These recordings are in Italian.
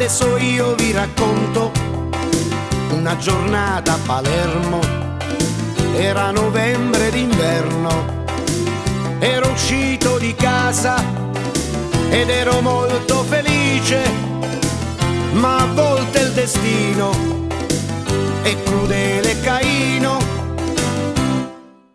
Adesso io vi racconto una giornata a Palermo. Era novembre d'inverno, ero uscito di casa ed ero molto felice, ma a volte il destino è crudele Caino.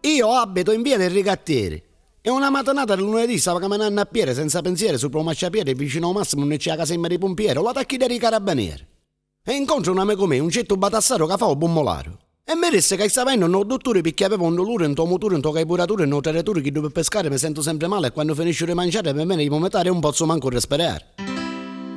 Io abito in via del Rigattieri e una mattinata del lunedì stavo camminando a piedi senza pensiero su un marciapiede vicino al massimo non c'è la casemma di pompieri o la tacchina dei carabinieri. E incontro un amico mio, un certo batassaro che fa un bommolaro. E mi disse che stava in un dottore perché aveva un dolore in tuo motore, in tuo carburatore, in tuo territorio che dove pescare mi sento sempre male e quando finisce di mangiare per me di vomitare non posso manco respirare.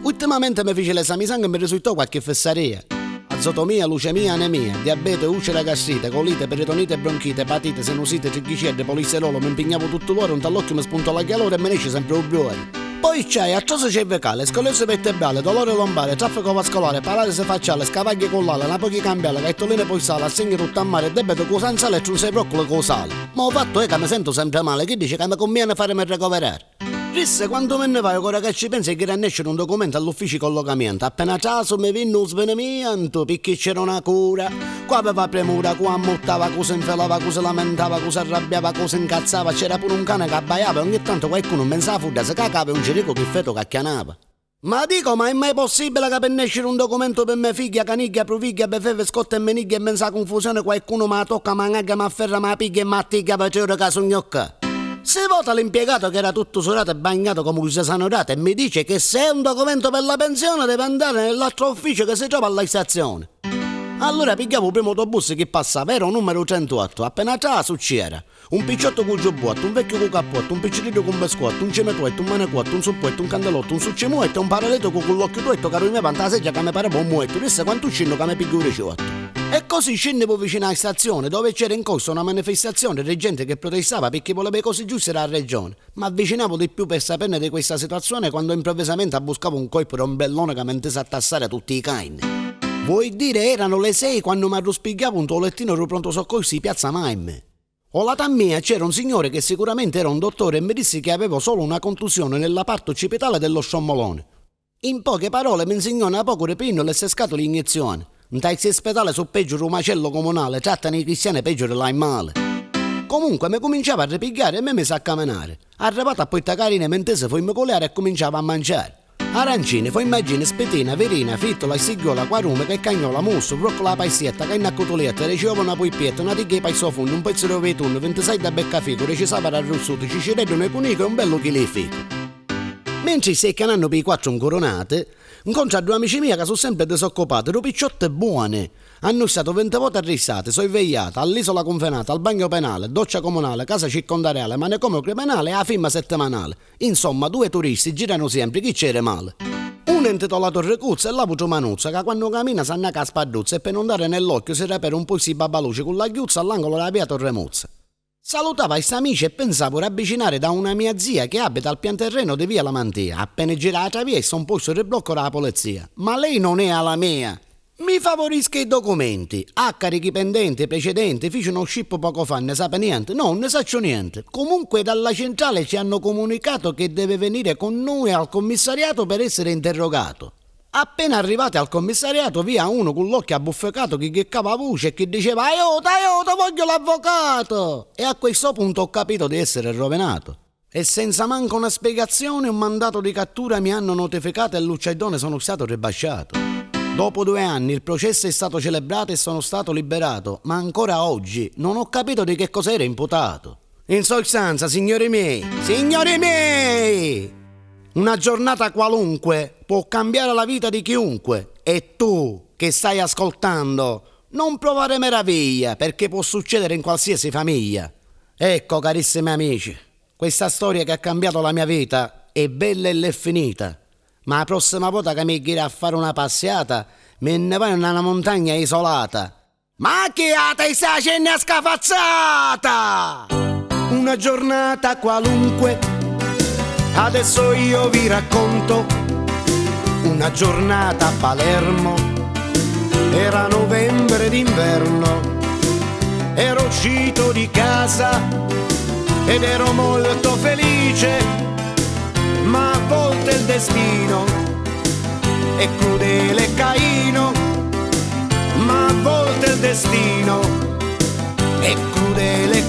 Ultimamente mi fece l'esame di sangue e mi risultò qualche fessaria. Azotomia, leucemia, anemia, diabete, ulcera gastrite, colite, peritonite, bronchite, epatite, sinusite, triglicerde, polisserolo, mi impegnavo tutto l'ora, un tall'occhio mi spunto la chialora e mi esce sempre un buore. Poi c'hai artrosi cervicale, sclerosi vertebrale, dolore lombare, traffico vascolare, paralisi facciale, scavaglie collare, una pochi cambiale, gaettoline poi sale, assegni tutto a mare, debito cosansale e un sei broccoli cosale. Ma ho fatto è che mi sento sempre male, che dice che mi conviene farmi ricoverare. Disse quando me ne vai, ora che ci pensi che era nascere un documento all'ufficio di collocamento. Appena caso mi venne un svenimento, perché c'era una cura. Qua aveva premura, qua ammottava, cosa infilava, cosa lamentava, cosa arrabbiava, cosa incazzava. C'era pure un cane che abbaiava e ogni tanto qualcuno pensava fudda se cacava un cirico che feto cacchianava. Ma dico, ma è mai possibile che per nascere un documento per mia figlia, caniglia, proviglia, befeve, scotta e meniglia e mensa confusione qualcuno ma tocca, ma ngagga, ma afferra, ma piglia e ma attiglia per ora che sognocca? Si vota l'impiegato che era tutto surato e bagnato come un sesanorato e mi dice che se è un documento per la pensione deve andare nell'altro ufficio che si trova alla stazione. Allora pigliavo il primo autobus che passava, era un numero 108, appena atrás c'era un picciotto con giubbotto, un vecchio con cappotto, un piccirino con biscotto, un cemetuetto, un manequotto, un suppetto, un candelotto, un succemuetto, un paraletto con l'occhio tuetto che mi panta la seggia che mi pareva un muetto, disse quanto scendo che mi piglio un ricciotto. E così scendevo vicino alla stazione dove c'era in corso una manifestazione di gente che protestava perché voleva cose giuste dalla regione. Ma avvicinavo di più per saperne di questa situazione quando improvvisamente abbuscavo un colpo da un bellone che mi intese a tassare tutti i cani. Vuoi dire erano le 6 quando mi arrospigliavo un toilettino ero pronto soccorso in piazza Maime. O la mia c'era un signore che sicuramente era un dottore e mi disse che avevo solo una contusione nella parte occipitale dello sciommolone. In poche parole mi insegnò una poco repino le 6 scatole di iniezione. Un taxi ospedale su peggio di un macello comunale, trattano i cristiani peggio dell'aimale. Comunque mi cominciava a ripigliare e me mi sa a camminare. Arrivato a Porta Carina mentese fu immecolare e cominciava a mangiare. Arancine, poi immagine, spetina, verina, frittola, sigliola, quarume, peccagnola, musso, broccola paisietta, canna a cotoletta, riceveva una polpietta, una tiglia di paisofugno, un pezzo di ovetunno, 26 da beccafico, recisava arrossuto, cicireddo e cunico e un bello chili di fico. Mentre si canando per i 4 incoronate, incontra 2 amici miei che sono sempre disoccupati, ero picciotte buone. Hanno stato 20 volte arrestate, sono vegliate all'isola confinata, al bagno penale, doccia comunale, casa circondariale, manicomio criminale e la firma settimanale. Insomma, 2 turisti girano sempre, chi c'era male? Uno è intitolato Recuzzo e l'altro Manuzza, che quando cammina sa una caspaduzza e per non dare nell'occhio si repera un po' si babaluce con la ghiuzza all'angolo della via Torremuzza. Salutava i suoi amici e pensavo ravvicinare da una mia zia che abita al pian terreno di via Lamantia. Appena girata la traviessa un po' sul blocco della polizia. Ma lei non è alla mia. Mi favorisca i documenti. Carichi pendenti, precedenti, fece uno scippo poco fa, ne sa niente? No, non ne saccio niente. Comunque dalla centrale ci hanno comunicato che deve venire con noi al commissariato per essere interrogato. Appena arrivati al commissariato via uno con l'occhio abbuffecato che chiccava voce e che diceva aiuto, voglio l'avvocato! E a questo punto ho capito di essere rovinato. E senza manco una spiegazione un mandato di cattura mi hanno notificato e l'uccidone sono stato ribasciato. Dopo 2 anni il processo è stato celebrato e sono stato liberato, ma ancora oggi non ho capito di che cosa era imputato. In sostanza, signori miei, una giornata qualunque può cambiare la vita di chiunque e tu che stai ascoltando non provare meraviglia perché può succedere in qualsiasi famiglia. Ecco carissimi amici, questa storia che ha cambiato la mia vita è bella e l'è finita, ma la prossima volta che mi gira a fare una passeggiata me ne vai in una montagna isolata. Ma che a te sta cena scafazzata? Una giornata qualunque. Adesso io vi racconto una giornata a Palermo, era novembre d'inverno, ero uscito di casa ed ero molto felice, ma a volte il destino è crudele Caino, ma a volte il destino è crudele